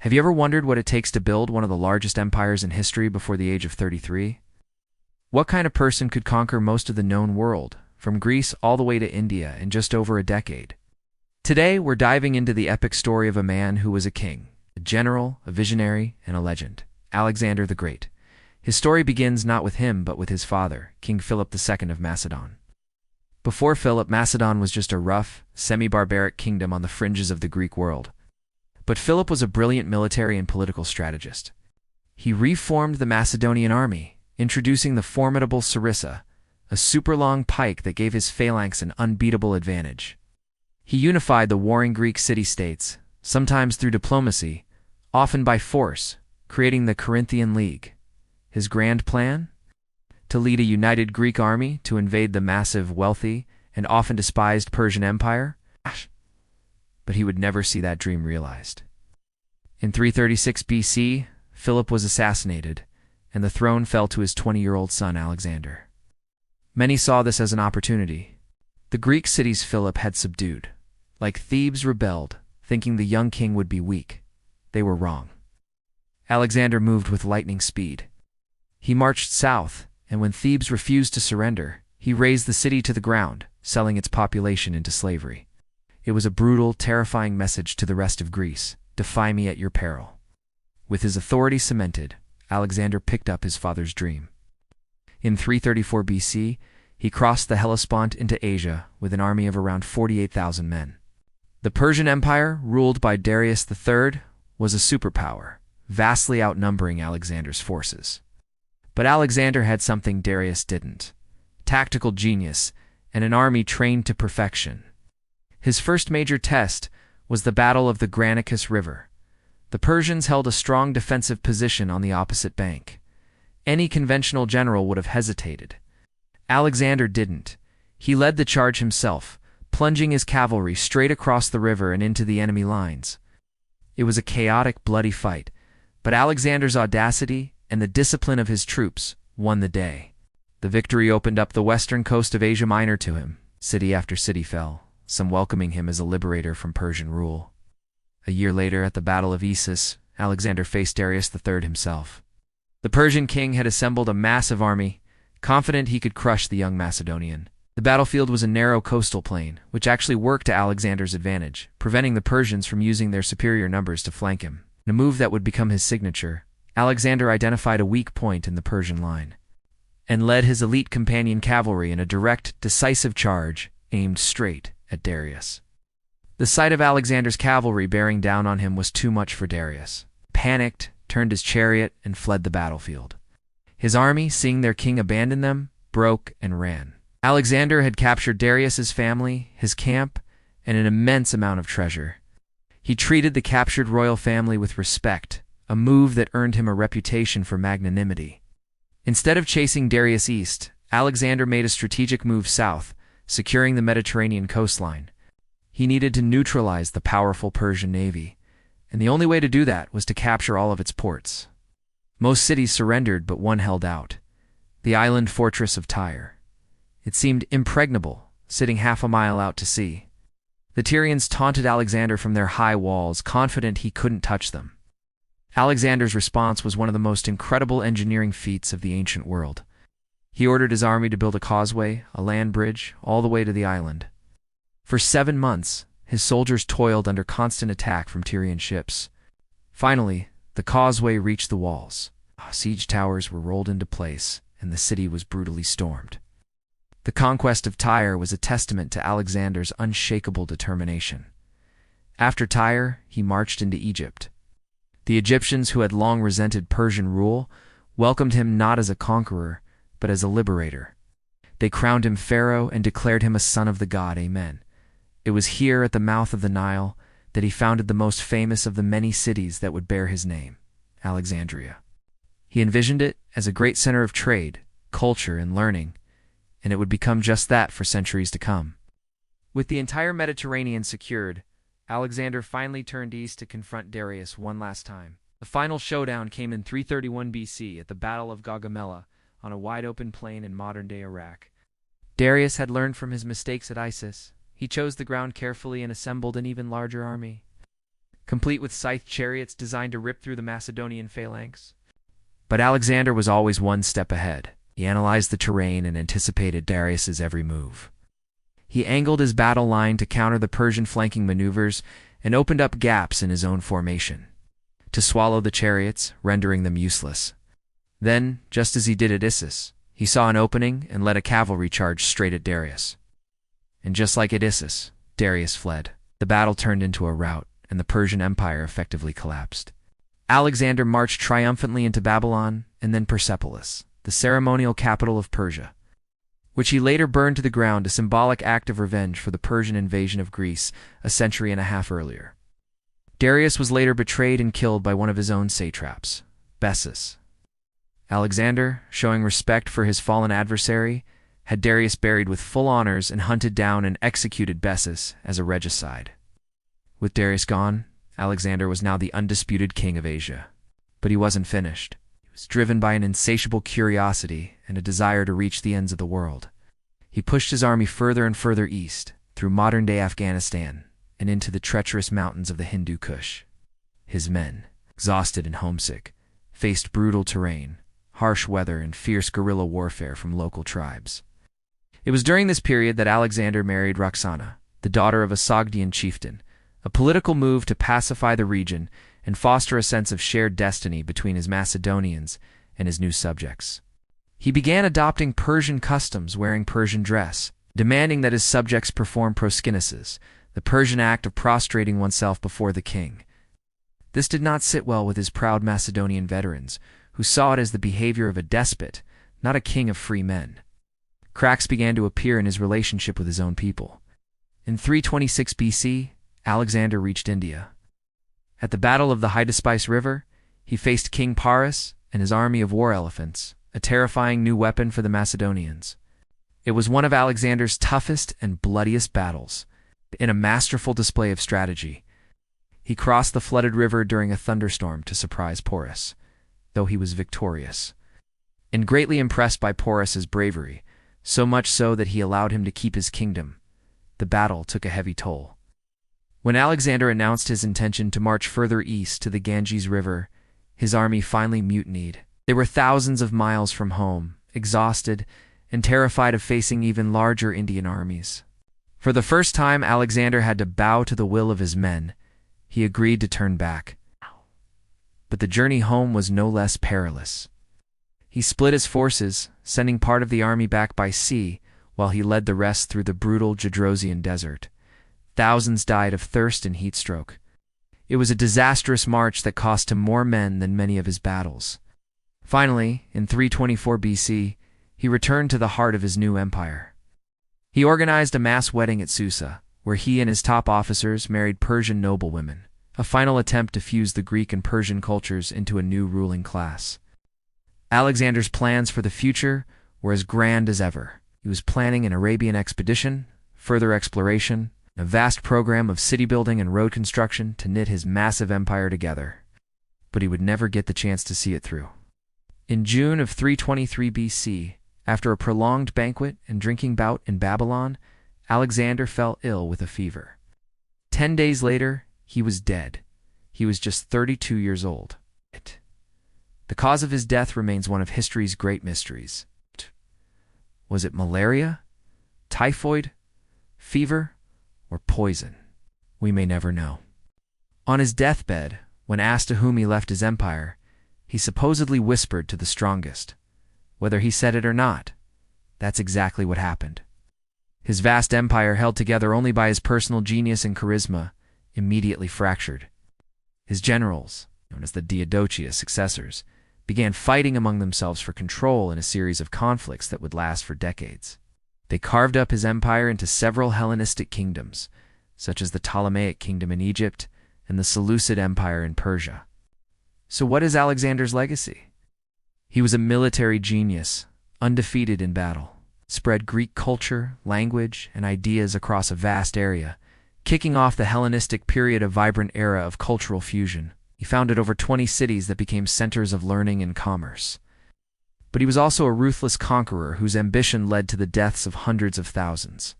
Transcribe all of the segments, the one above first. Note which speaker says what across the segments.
Speaker 1: Have you ever wondered what it takes to build one of the largest empires in history before the age of 33? What kind of person could conquer most of the known world, from Greece all the way to India, in just over a decade? Today, we're diving into the epic story of a man who was a king, a general, a visionary, and a legend, Alexander the Great. His story begins not with him but with his father, King Philip II of Macedon. Before Philip, Macedon was just a rough, semi-barbaric kingdom on the fringes of the Greek world. But Philip was a brilliant military and political strategist. He reformed the Macedonian army, introducing the formidable sarissa, a super-long pike that gave his phalanx an unbeatable advantage. He unified the warring Greek city-states, sometimes through diplomacy, often by force, creating the Corinthian League. His grand plan? To lead a united Greek army to invade the massive, wealthy, and often despised Persian Empire? But he would never see that dream realized. In 336 BC, Philip was assassinated, and the throne fell to his 20-year-old son Alexander. Many saw this as an opportunity. The Greek cities Philip had subdued, like Thebes, rebelled, thinking the young king would be weak. They were wrong. Alexander moved with lightning speed. He marched south, and when Thebes refused to surrender, he razed the city to the ground, selling its population into slavery. It was a brutal, terrifying message to the rest of Greece: defy me at your peril. With his authority cemented, Alexander picked up his father's dream. In 334 BC, he crossed the Hellespont into Asia with an army of around 48,000 men. The Persian Empire, ruled by Darius III, was a superpower, vastly outnumbering Alexander's forces. But Alexander had something Darius didn't: tactical genius and an army trained to perfection. His first major test was the Battle of the Granicus River. The Persians held a strong defensive position on the opposite bank. Any conventional general would have hesitated. Alexander didn't. He led the charge himself, plunging his cavalry straight across the river and into the enemy lines. It was a chaotic, bloody fight, but Alexander's audacity and the discipline of his troops won the day. The victory opened up the western coast of Asia Minor to him. City after city fell, some welcoming him as a liberator from Persian rule. A year later, at the Battle of Issus, Alexander faced Darius III himself. The Persian king had assembled a massive army, confident he could crush the young Macedonian. The battlefield was a narrow coastal plain, which actually worked to Alexander's advantage, preventing the Persians from using their superior numbers to flank him. In a move that would become his signature, Alexander identified a weak point in the Persian line and led his elite companion cavalry in a direct, decisive charge aimed straight at Darius. The sight of Alexander's cavalry bearing down on him was too much for Darius. Panicked, turned his chariot, and fled the battlefield. His army, seeing their king abandon them, broke and ran. Alexander had captured Darius's family, his camp, and an immense amount of treasure. He treated the captured royal family with respect, a move that earned him a reputation for magnanimity. Instead of chasing Darius east, Alexander made a strategic move south, securing the Mediterranean coastline. He needed to neutralize the powerful Persian navy, and the only way to do that was to capture all of its ports. Most cities surrendered, but one held out: the island fortress of Tyre. It seemed impregnable, sitting half a mile out to sea. The Tyrians taunted Alexander from their high walls, confident he couldn't touch them. Alexander's response was one of the most incredible engineering feats of the ancient world. He ordered his army to build a causeway, a land bridge, all the way to the island. For 7 months, his soldiers toiled under constant attack from Tyrian ships. Finally, the causeway reached the walls. Siege towers were rolled into place, and the city was brutally stormed. The conquest of Tyre was a testament to Alexander's unshakable determination. After Tyre, he marched into Egypt. The Egyptians, who had long resented Persian rule, welcomed him not as a conqueror, but as a liberator. They crowned him pharaoh and declared him a son of the god Amen. It was here, at the mouth of the Nile, that he founded the most famous of the many cities that would bear his name, Alexandria. He envisioned it as a great center of trade, culture, and learning, and it would become just that for centuries to come. With the entire Mediterranean secured, Alexander finally turned east to confront Darius one last time. The final showdown came in 331 BC at the Battle of Gaugamela on a wide-open plain in modern-day Iraq. Darius had learned from his mistakes at Issus. He chose the ground carefully and assembled an even larger army. complete with scythed chariots designed to rip through the Macedonian phalanx. But Alexander was always one step ahead. He analyzed the terrain and anticipated Darius's every move. He angled his battle line to counter the Persian flanking maneuvers and opened up gaps in his own formation, to swallow the chariots, rendering them useless. Then, just as he did at Issus, he saw an opening and led a cavalry charge straight at Darius. And just like at Issus, Darius fled. The battle turned into a rout, and the Persian Empire effectively collapsed. Alexander marched triumphantly into Babylon and then Persepolis, the ceremonial capital of Persia, which he later burned to the ground, a symbolic act of revenge for the Persian invasion of Greece a century and a half earlier. Darius was later betrayed and killed by one of his own satraps, Bessus. Alexander, showing respect for his fallen adversary, had Darius buried with full honors and hunted down and executed Bessus as a regicide. With Darius gone, Alexander was now the undisputed king of Asia. But he wasn't finished. He was driven by an insatiable curiosity and a desire to reach the ends of the world. He pushed his army further and further east, through modern-day Afghanistan, and into the treacherous mountains of the Hindu Kush. His men, exhausted and homesick, faced brutal terrain, harsh weather, and fierce guerrilla warfare from local tribes. It was during this period that Alexander married Roxana, the daughter of a Sogdian chieftain, a political move to pacify the region and foster a sense of shared destiny between his Macedonians and his new subjects. He began adopting Persian customs, wearing Persian dress, demanding that his subjects perform proskinesis, the Persian act of prostrating oneself before the king. This did not sit well with his proud Macedonian veterans, who saw it as the behavior of a despot, not a king of free men. Cracks began to appear in his relationship with his own people. In 326 BC, Alexander reached India. At the Battle of the Hydaspes River, he faced King Paris and his army of war elephants, a terrifying new weapon for the Macedonians. It was one of Alexander's toughest and bloodiest battles. In a masterful display of strategy, he crossed the flooded river during a thunderstorm to surprise Porus, though he was victorious. And greatly impressed by Porus's bravery, so much so that he allowed him to keep his kingdom, the battle took a heavy toll. When Alexander announced his intention to march further east to the Ganges River, his army finally mutinied. They were thousands of miles from home, exhausted, and terrified of facing even larger Indian armies. For the first time, Alexander had to bow to the will of his men. He agreed to turn back. But the journey home was no less perilous. He split his forces, sending part of the army back by sea, while he led the rest through the brutal Gedrosian desert. Thousands died of thirst and heat stroke. It was a disastrous march that cost him more men than many of his battles. Finally, in 324 BC, he returned to the heart of his new empire. He organized a mass wedding at Susa, where he and his top officers married Persian noblewomen, a final attempt to fuse the Greek and Persian cultures into a new ruling class. Alexander's plans for the future were as grand as ever. He was planning an Arabian expedition, further exploration, a vast program of city building and road construction to knit his massive empire together. But he would never get the chance to see it through. In June of 323 BC, after a prolonged banquet and drinking bout in Babylon, Alexander fell ill with a fever. 10 days later, he was dead. He was just 32 years old. The cause of his death remains one of history's great mysteries. Was it malaria, typhoid, fever, or poison? We may never know. On his deathbed, when asked to whom he left his empire, he supposedly whispered to the strongest. Whether he said it or not, that's exactly what happened. His vast empire, held together only by his personal genius and charisma, immediately fractured. His generals, known as the Diadochia successors, began fighting among themselves for control in a series of conflicts that would last for decades. They carved up his empire into several Hellenistic kingdoms, such as the Ptolemaic kingdom in Egypt and the Seleucid Empire in Persia. So what is Alexander's legacy? He was a military genius, undefeated in battle, spread Greek culture, language, and ideas across a vast area, kicking off the Hellenistic period, a vibrant era of cultural fusion. He founded over 20 cities that became centers of learning and commerce. But he was also a ruthless conqueror whose ambition led to the deaths of hundreds of thousands.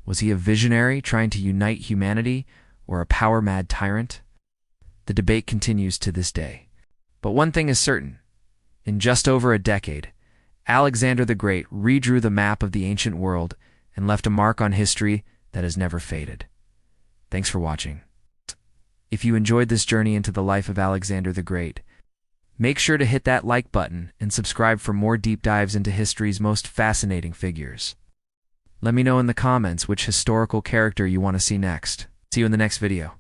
Speaker 1: Was he a visionary trying to unite humanity, or a power-mad tyrant? The debate continues to this day. But one thing is certain. In just over a decade, Alexander the Great redrew the map of the ancient world and left a mark on history that has never faded. Thanks for watching. If you enjoyed this journey into the life of Alexander the Great, make sure to hit that like button and subscribe for more deep dives into history's most fascinating figures. Let me know in the comments which historical character you want to see next. See you in the next video.